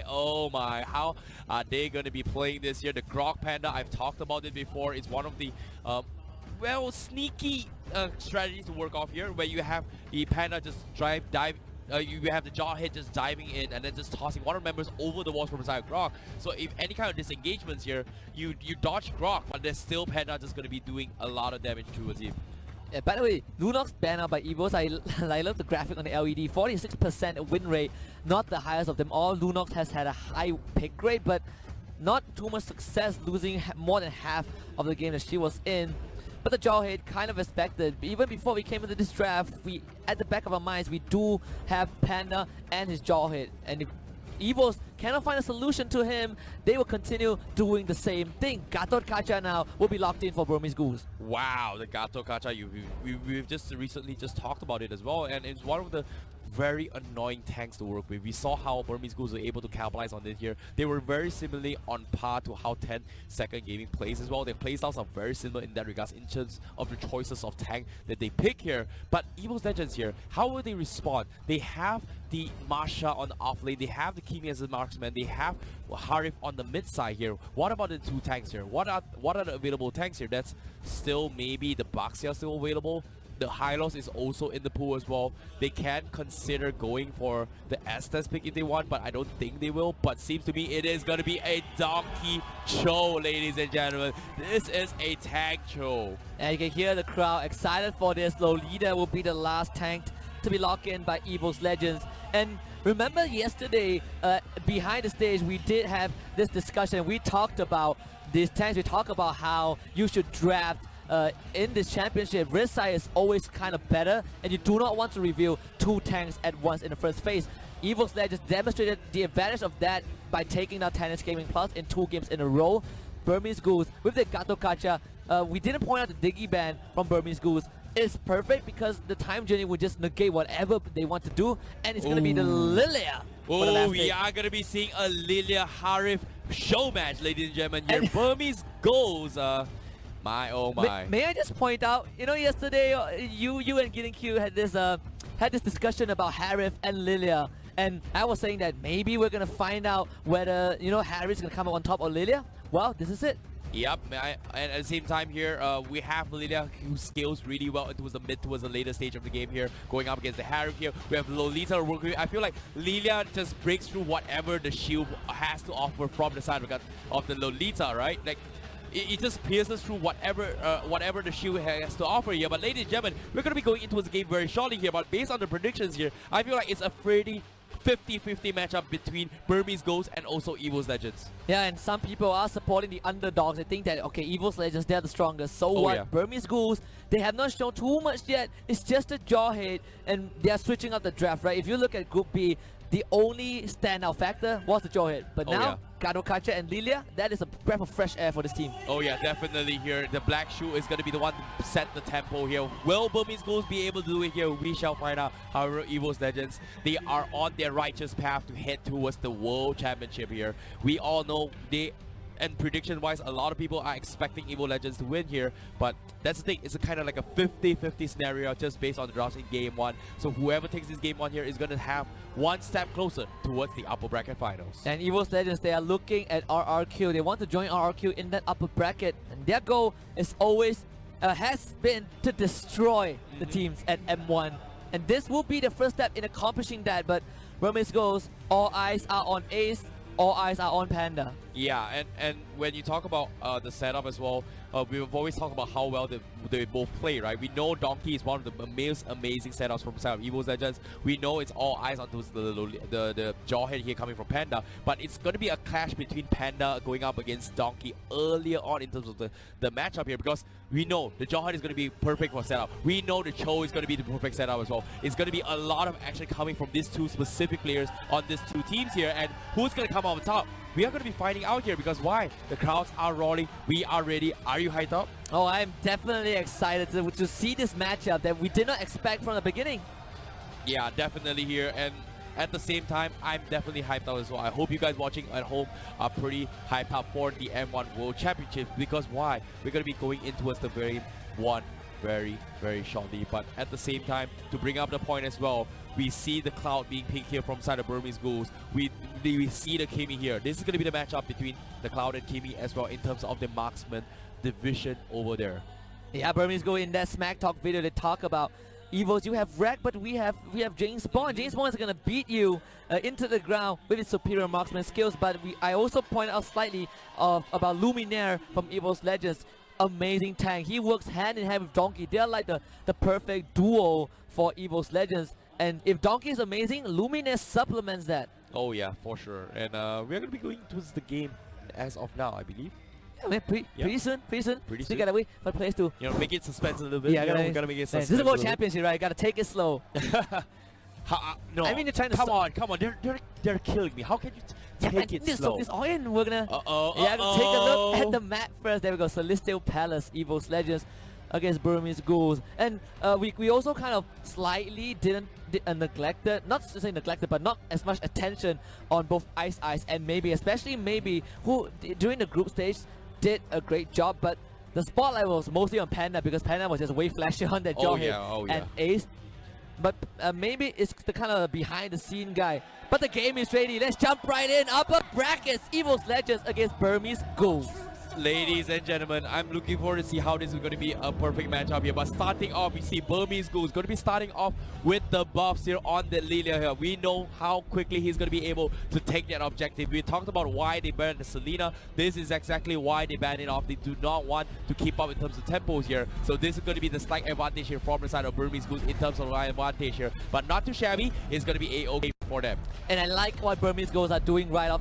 Oh my, how are they going to be playing this year? The Grok Panda, I've talked about it before, it's one of the well, sneaky strategies to work off here, where you have the Panda just dive. You have the jaw hit just diving in and then just tossing one of the members over the walls from inside Grok. So if any kind of disengagements here, you dodge Grok, but there's still Panda just going to be doing a lot of damage towards him. Yeah, by the way, Lunox banned out by EVOS. I love the graphic on the LED. 46% win rate, not the highest of them all. Lunox has had a high pick rate, but not too much success, losing more than half of the game that she was in. But the jaw hit kind of expected. Even before we came into this draft, we at the back of our minds we do have Panda and his jaw hit, and if EVOS cannot find a solution to him, they will continue doing the same thing. Gatot Kacha now will be locked in for Burmese Ghouls. Wow, the Gatot Kacha, we've just recently just talked about it as well, and it's one of the very annoying tanks to work with. We saw how Burmese Ghouls were able to capitalize on this here. They were very similarly on par to how 10 Second Gaming plays as well. Their playstyles are very similar in that regards in terms of the choices of tank that they pick here. But EVOS Legends here, how will they respond? They have the Masha on the off lane, they have the Kimi as a marksman, they have Harif on the mid side here. What about the two tanks here? What are the available tanks here? That's still maybe the Baxia still available. The Hylos is also in the pool as well. They can consider going for the Estes pick if they want, but I don't think they will. But seems to me it is going to be a donkey show, ladies and gentlemen. This is a tank show. And you can hear the crowd excited for this. Lolita will be the last tank to be locked in by EVOS Legends. And remember yesterday, behind the stage, we did have this discussion. We talked about these tanks. We talked about how you should draft in this championship. Risk side is always kind of better, and you do not want to reveal two tanks at once in the first phase. EVOS Legends demonstrated the advantage of that by taking down Tennis Gaming Plus in 2 games in a row. Burmese Ghouls with the Gatot Kacha, we didn't point out the Diggy ban from Burmese Ghouls. It's perfect because the time journey will just negate whatever they want to do, and it's going to be the Lilia. Oh, we are going to be seeing a Lilia Harif show match, ladies and gentlemen. Your Burmese Ghouls. My oh my. May I just point out, you know, yesterday you and Gideon Q had this discussion about Harif and Lilia, and I was saying that maybe we're gonna find out whether, you know, Harif's gonna come out on top or Lilia. Well, this is it. Yep, and at the same time here, we have Lilia who scales really well towards the later stage of the game here, going up against the Harif here. We have Lolita working. I feel like Lilia just breaks through whatever the shield has to offer from the side of the Lolita, right? Like, it just pierces through whatever the shield has to offer here. But ladies and gentlemen, we're going to be going into the game very shortly here. But based on the predictions here, I feel like it's a pretty 50-50 matchup between Burmese Ghouls and also EVOS Legends. Yeah, and some people are supporting the underdogs. They think that, okay, EVOS Legends, they're the strongest. So what? Yeah. Burmese Ghouls, they have not shown too much yet. It's just a jaw hit, and they're switching up the draft, right? If you look at Group B, the only standout factor was the jaw hit. But now, Gatot Kacha and Lilia, that is a breath of fresh air for this team. Oh yeah, definitely here. The black shoe is going to be the one to set the tempo here. Will Burmese Ghouls be able to do it here? We shall find out. However, EVOS Legends, they are on their righteous path to head towards the World Championship here. We all know and prediction-wise, a lot of people are expecting EVOS Legends to win here, but that's the thing, it's a kind of like a 50-50 scenario just based on the drafts in Game 1. So whoever takes this Game 1 here is going to have one step closer towards the upper bracket finals. And EVOS Legends, they are looking at RRQ. They want to join RRQ in that upper bracket, and their goal is always, has been to destroy the teams at M1. And this will be the first step in accomplishing that, but Burmese Ghouls, all eyes are on Ace, all eyes are on Panda. Yeah, and when you talk about the setup as well, we've always talked about how well they both play, right? We know Donkey is one of the most amazing setups from the side of EVOS Legends. We know it's all eyes onto the jawhead here coming from Panda, but it's going to be a clash between Panda going up against Donkey earlier on in terms of the matchup here, because we know the jawhead is going to be perfect for setup. We know the Cho is going to be the perfect setup as well. It's going to be a lot of action coming from these two specific players on these two teams here, and who's going to come out on top? We are going to be finding out here, because why? The crowds are rolling. We are ready. Are you hyped up? Oh, I'm definitely excited to see this matchup that we did not expect from the beginning. Yeah, definitely here. And at the same time, I'm definitely hyped out as well. I hope you guys watching at home are pretty hyped up for the M1 World Championship, because why? We're going to be going into the very very shortly. But at the same time, to bring up the point as well, we see the cloud being picked here from side of Burmese Ghouls. We we see the Kimi here. This is going to be the matchup between the Cloud and Kimi as well in terms of the marksman division over there. Yeah, Burmese go in that Smack Talk video. They talk about EVOS. You have Wreck, but we have James Bond. James Bond is gonna beat you into the ground with his superior marksman skills. But I also point out slightly about Luminaire from EVOS Legends. Amazing tank. He works hand in hand with Donkey. They're like the perfect duo for EVOS Legends. And if Donkey is amazing, Luminaire supplements that. Oh yeah, for sure. And we're gonna be going towards the game as of now, I believe. I mean, pretty soon. Pretty Still soon. gotta wait for the players to. Make it suspense a little bit. Yeah, we gotta make it suspense. This is a World little Championship, right? Gotta take it slow. No, I mean, you're trying to. come on. They're killing me. How can you take it slow? This all in. We're gonna. Yeah, take a look at the map first. There we go. Celestial Palace, EVOS Legends against Burmese Ghouls, and we also kind of slightly didn't neglected, not to say neglected, but not as much attention on both Ice and especially Maybe, who during the group stage did a great job, but the spotlight was mostly on Panda because Panda was just way flashy on that job and Ace. But Maybe it's the kind of behind the scene guy. But the game is ready. Let's jump right in. Upper brackets, EVOS Legends against Burmese Ghouls. Ladies and gentlemen, I'm looking forward to see how this is going to be a perfect matchup here. But starting off, we see Burmese Ghouls going to be starting off with the buffs here on the Lilia here. We know how quickly he's going to be able to take that objective. We talked about why they banned the Selena. This is exactly why they banned it off. They do not want to keep up in terms of tempos here. So this is going to be the slight advantage here from the side of Burmese Ghouls in terms of line advantage here. But not too shabby. It's going to be a-okay for them. And I like what Burmese Ghouls are doing right out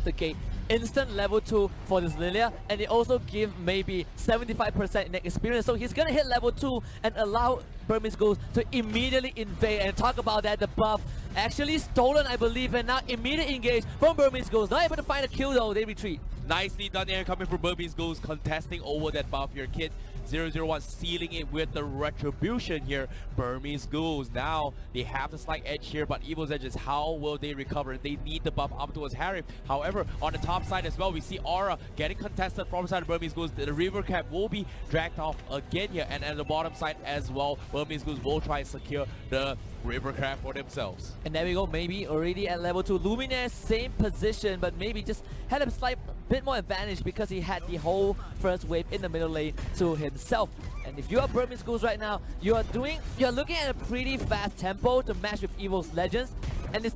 the gate. Instant level 2 for this Lilia, and they also give Maybe 75% in experience, so he's gonna hit level 2 and allow Burmese Ghouls to immediately invade. And talk about that, the buff actually stolen, I believe, and now immediate engage from Burmese Ghouls. Not able to find a kill though, they retreat. Nicely done there, coming from Burmese Ghouls, contesting over that buff here. Kid 001 sealing it with the retribution here. Burmese Ghouls, now they have the slight edge here, but EVOS Edges, how will they recover? They need the buff up towards Harry. However, on the top side as well, we see Aura getting contested from the side of Burmese Ghouls. The River Cap will be dragged off again here, and at the bottom side as well, Burmese Ghouls will try and secure the River Crab for themselves. And there we go, Maybe already at level 2. Luminaire, same position, but Maybe just had a slight bit more advantage because he had the whole first wave in the middle lane to himself. And if you are Burmese Ghouls right now, you're looking at a pretty fast tempo to match with EVOS Legends, and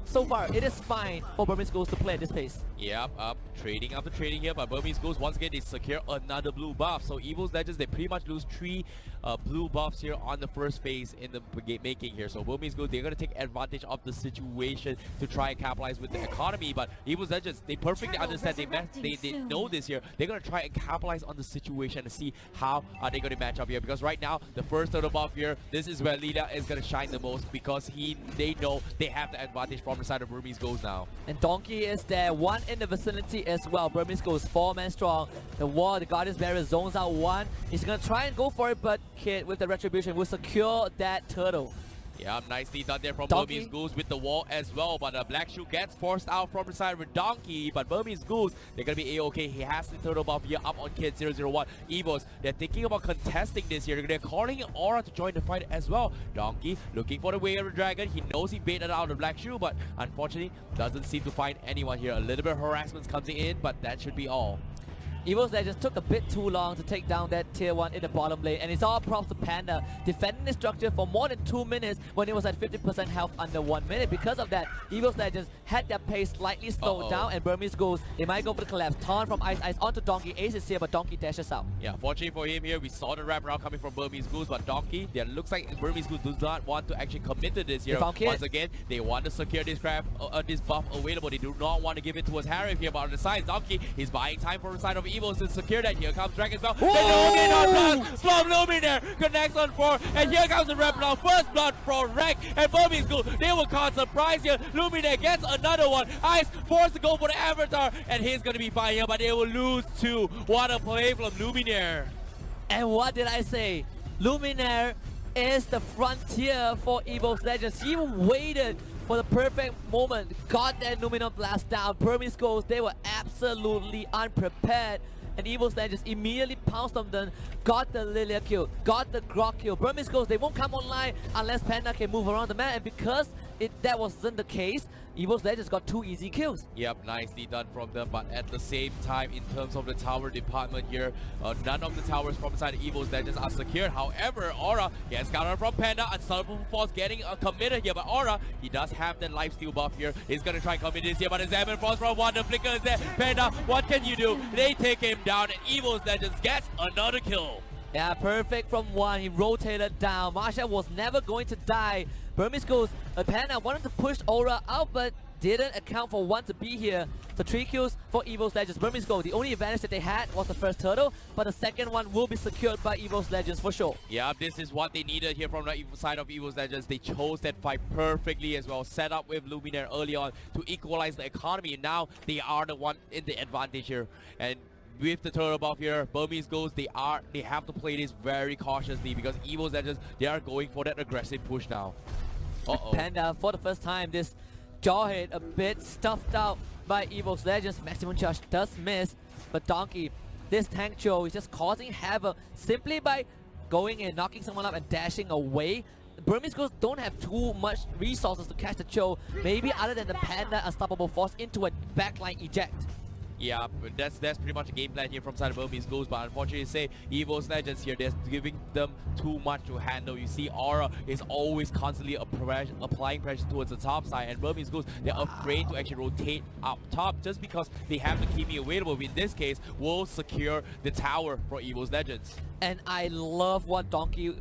so far it is fine for Burmese Ghouls to play at this pace. Yep, trading after trading here, but Burmese Ghouls once again they secure another blue buff. So EVOS Legends, they pretty much lose 3 blue buffs here on the first phase in the making here. So Burmese Ghouls, they're gonna take advantage of the situation to try and capitalize with the economy. But EVOS Legends, they perfectly understand. They know this here. They're gonna try and capitalize on the situation and see how are they gonna match up here. Because right now, the first turtle buff here, this is where Lida is gonna shine the most because they know they have the advantage from the side of Burmese Ghouls now. And Donkey is there, one in the vicinity as well. Burmese Ghouls 4-man strong. The wall, the Guardian's Barrier zones out one. He's gonna try and go for it, but Kid with the retribution will secure that turtle. Yeah, nicely done there from Donkey. Burmese Ghouls with the wall as well. But Black Shoe gets forced out from the side with Donkey. But Burmese Ghouls, they're going to be a-okay. He has the turtle buff here up on Kid 001. EVOS, they're thinking about contesting this here. They're calling in Aura to join the fight as well. Donkey looking for the way of the dragon. He knows he baited out the Black Shoe, but unfortunately doesn't seem to find anyone here. A little bit of harassment comes in, but that should be all. EVOS Legends took a bit too long to take down that tier 1 in the bottom lane, and it's all props to Panda defending the structure for more than 2 minutes when it was at 50% health under 1 minute. Because of that, EVOS Legends had their pace slightly slowed down, and Burmese Ghouls, they might go for the collapse. Taunt from Ice onto Donkey. Ace is here, but Donkey dashes out. Yeah, fortunately for him here, we saw the wraparound coming from Burmese Ghouls, but Donkey, it looks like Burmese Ghouls does not want to actually commit to this here. Once again, they want to secure this this buff available. They do not want to give it towards Harry here, but on the side, Donkey, he's buying time for the side of EVOS to secure that. Here comes Dragon's Bell. From Luminaire connects on 4, and here comes the wraparound. First blood from Wreck, and Burmese Ghouls, they will cause surprise here. Luminaire gets another one. Ice forced to go for the Avatar, and he's going to be fine here, but they will lose 2. What a play from Luminaire. And what did I say? Luminaire is the frontier for EVOS Legends. He waited for the perfect moment, got that Luminant blast down. Burmese Ghouls, they were absolutely unprepared, and EVOS Legends immediately pounced on them, got the Lilia kill, got the Grok kill. Burmese Ghouls, they won't come online unless Panda can move around the map, and because that wasn't the case, EVOS Legends got 2 easy kills. Yep, nicely done from them, but at the same time, in terms of the tower department here, none of the towers from inside EVOS Legends are secured. However, Aura gets counter from Panda, Unstoppable Force getting committed here, but Aura, he does have that lifesteal buff here. He's gonna try and commit this here, but his Examine Force from one, the flicker is there. Panda, what can you do? They take him down, and EVOS Legends gets another kill. Yeah, perfect from one. He rotated down. Marsha was never going to die. BURMESE goes. Panda wanted to push Aura out, but didn't account for one to be here. So 3 kills for EVOS Legends. BURMESE go. The only advantage that they had was the first turtle, but the second one will be secured by EVOS Legends for sure. Yeah, this is what they needed here from the side of EVOS Legends. They chose that fight perfectly as well. Set up with Luminaire early on to equalize the economy. And now they are the one in the advantage here. And with the turtle buff here, BURMESE goes, they have to play this very cautiously because EVOS Legends, they are going for that aggressive push now. Panda, for the first time, this Jawhead a bit stuffed out by EVOS Legends. Maximum charge does miss, but Donkey, this tank Joe is just causing havoc simply by going in, knocking someone up and dashing away. BURMESE Ghosts don't have too much resources to catch the Cho, maybe other than the Panda Unstoppable Force into a backline eject. Yeah, that's pretty much a game plan here from side of BURMESE Ghosts, but unfortunately say EVOS Legends here, they're giving them too much to handle. You see Aura is always constantly applying pressure towards the top side, and BURMESE Ghosts, they're afraid to actually rotate up top just because they have the Kimi available. In this case, will secure the tower for EVOS Legends. And I love what Donkey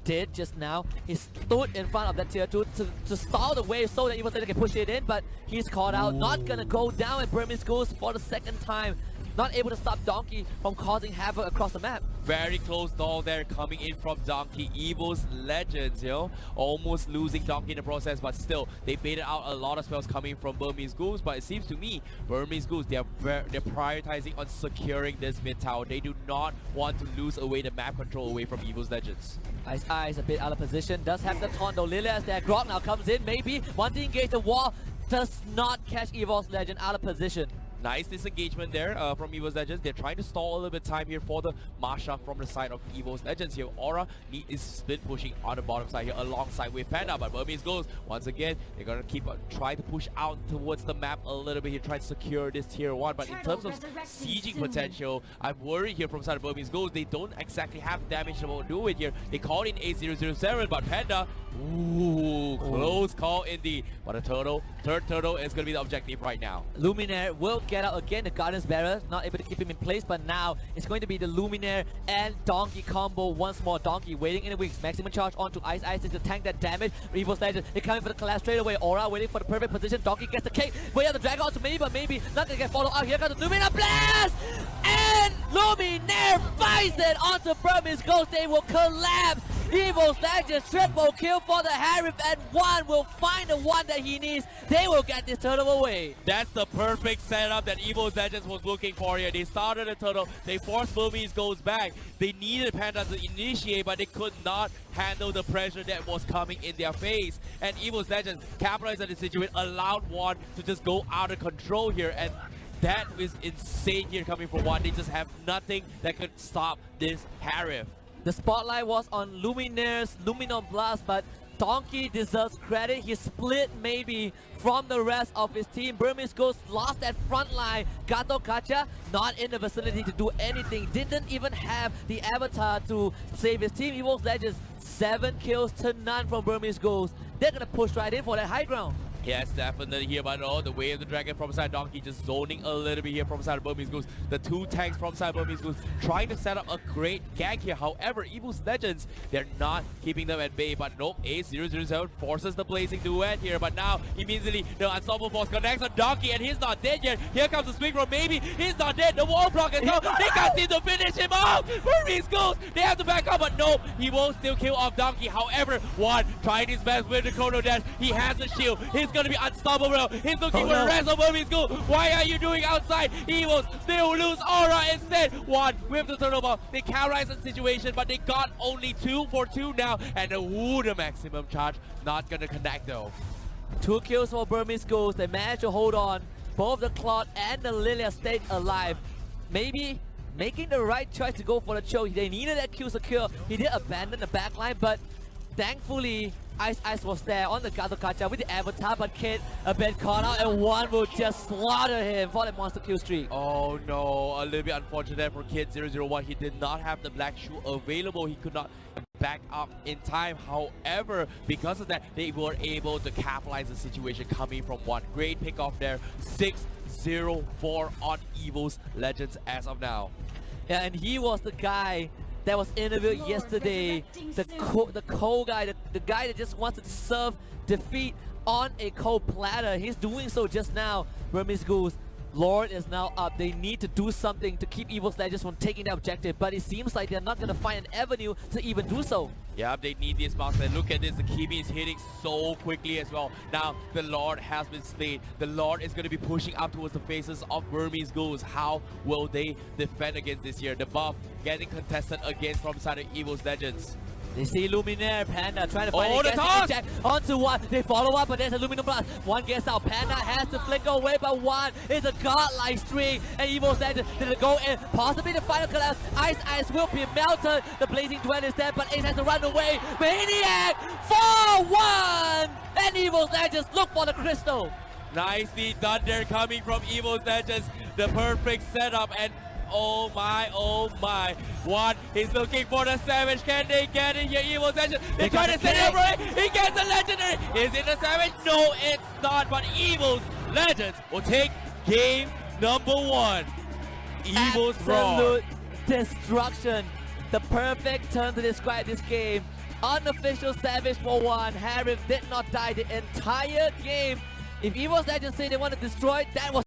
did just now. He stood in front of that tier 2 to stall the wave so that EVOS Legends can push it in, but he's caught out. Ooh. Not gonna go down, and BURMESE goes for the second time. Not able to stop Donkey from causing havoc across the map. Very close stall there coming in from Donkey. EVOS Legends, you know, almost losing Donkey in the process, but still, they baited out a lot of spells coming from BURMESE Ghosts, but it seems to me, BURMESE Ghosts, they're prioritizing on securing this mid tower. They do not want to lose away the map control away from EVOS Legends. Ice a bit out of position, does have the taunt though. Lilia is there, Grog now comes in, maybe, one to engage the wall, does not catch EVOS Legend out of position. Nice disengagement there from EVOS Legends. They're trying to stall a little bit time here for the Masha from the side of EVOS Legends here. Aura is split pushing on the bottom side here alongside with Panda, but BURMESE goes once again. They're gonna keep try to push out towards the map a little bit here, try to secure this tier 1. But in terms of sieging potential, I'm worried here from side of BURMESE goes. They don't exactly have damage to do it here. They called in 8007, but Panda, ooh, close call indeed. But a third turtle is gonna be the objective right now. Luminaire will get out again. The Guardian's Bearer not able to keep him in place, but now it's going to be the Luminaire and Donkey combo once more. Donkey waiting in the wings, maximum charge onto Ice is to tank that damage. EVOS Legends, they're coming for the collapse straight away. Aura waiting for the perfect position. Donkey gets the cake. Wait out the drag out to maybe, but maybe not gonna get followed out. Here comes the Luminaire blast! And Luminaire finds it onto BURMESE Ghost. They will collapse. EVOS Legends triple kill for the Harif, and one will find the one that he needs. They will get this turtle away. That's the perfect setup that EVOS Legends was looking for here. They started a turtle, they forced BURMESE Ghosts back. They needed Panda to initiate, but they could not handle the pressure that was coming in their face. And EVOS Legends capitalized on the situation, allowed one to just go out of control here. And that is insane here coming from one. They just have nothing that could stop this Harif. The spotlight was on Luminaire's Luminon Blast, but Donkey deserves credit. He split maybe from the rest of his team. BURMESE Ghosts lost that front line. Gato Kacha not in the vicinity to do anything. Didn't even have the avatar to save his team. EVOS Legends 7 kills to none from BURMESE Ghosts. They're gonna push right in for that high ground. Yes, definitely here, but the way of the dragon from side Donkey just zoning a little bit here from side of BURMESE Ghosts. The 2 tanks from side BURMESE Ghosts trying to set up a great gag here. However, EVOS Legends, they're not keeping them at bay, but nope, A007 forces the blazing duet here, but now immediately the Unstoppable Force connects on Donkey, and he's not dead yet. Here comes the swing from maybe, he's not dead. The wall block is down. They can't seem to finish him off. BURMESE Ghosts, they have to back up, but nope, he won't still kill off Donkey. However, one trying his best with the chrono dash. He has a shield. He's gonna be unstoppable. He's looking for the rest of BURMESE Ghosts. Why are you doing outside? EVOS still lose Aura instead. One with the turtle ball. They capitalized the situation, but they got only 2 for 2 now. And the maximum charge not gonna connect though. 2 kills for BURMESE Ghosts. They managed to hold on. Both the Claude and the Lilia stayed alive. Maybe making the right choice to go for the choke. They needed that kill secure. He did abandon the backline, but thankfully Ice was there on the Gato Kacha with the avatar, but Kid a bit caught out, and one will just slaughter him for the monster kill streak. Oh no, a little bit unfortunate for Kid 001. He did not have the black shoe available. He could not back up in time. However, because of that, they were able to capitalize the situation coming from one. Great pick off there. 6-0-4 on EVOS Legends as of now. Yeah, and he was the guy that was interviewed yesterday, the cold guy, the guy that just wants to serve defeat on a cold platter. He's doing so just now. Burmese Ghouls, Lord is now up. They need to do something to keep EVOS Legends from taking the objective, but it seems like they're not going to find an avenue to even do so. Yeah, they need this box. And look at this, the Kimi is hitting so quickly as well. Now, the Lord has been slain. The Lord is going to be pushing up towards the faces of Burmese Ghouls. How will they defend against this here? The buff getting contested against from side of EVOS Legends. They see Luminaire, Panda trying to find the toss! onto one. They follow up, but there's a Luminum Blast. One gets out. Panda has to flicker away, but one is a godlike streak. And EVOS Legends did go in. Possibly the final collapse. Ice will be melted. The Blazing Duel is there, but Ace has to run away. Maniac 4-1! And EVOS Legends look for the crystal. Nicely done there coming from EVOS Legends. The perfect setup, and oh my, oh my. One, he's looking for the Savage. Can they get it here? EVOS Legends, they try to set it up right. He gets the Legendary. Is it the Savage? No, it's not, but EVOS Legends will take game number 1. EVOS Raw. Absolute destruction. The perfect term to describe this game. Unofficial Savage for 1. Harif did not die the entire game. If EVOS Legends say they want to destroy, that was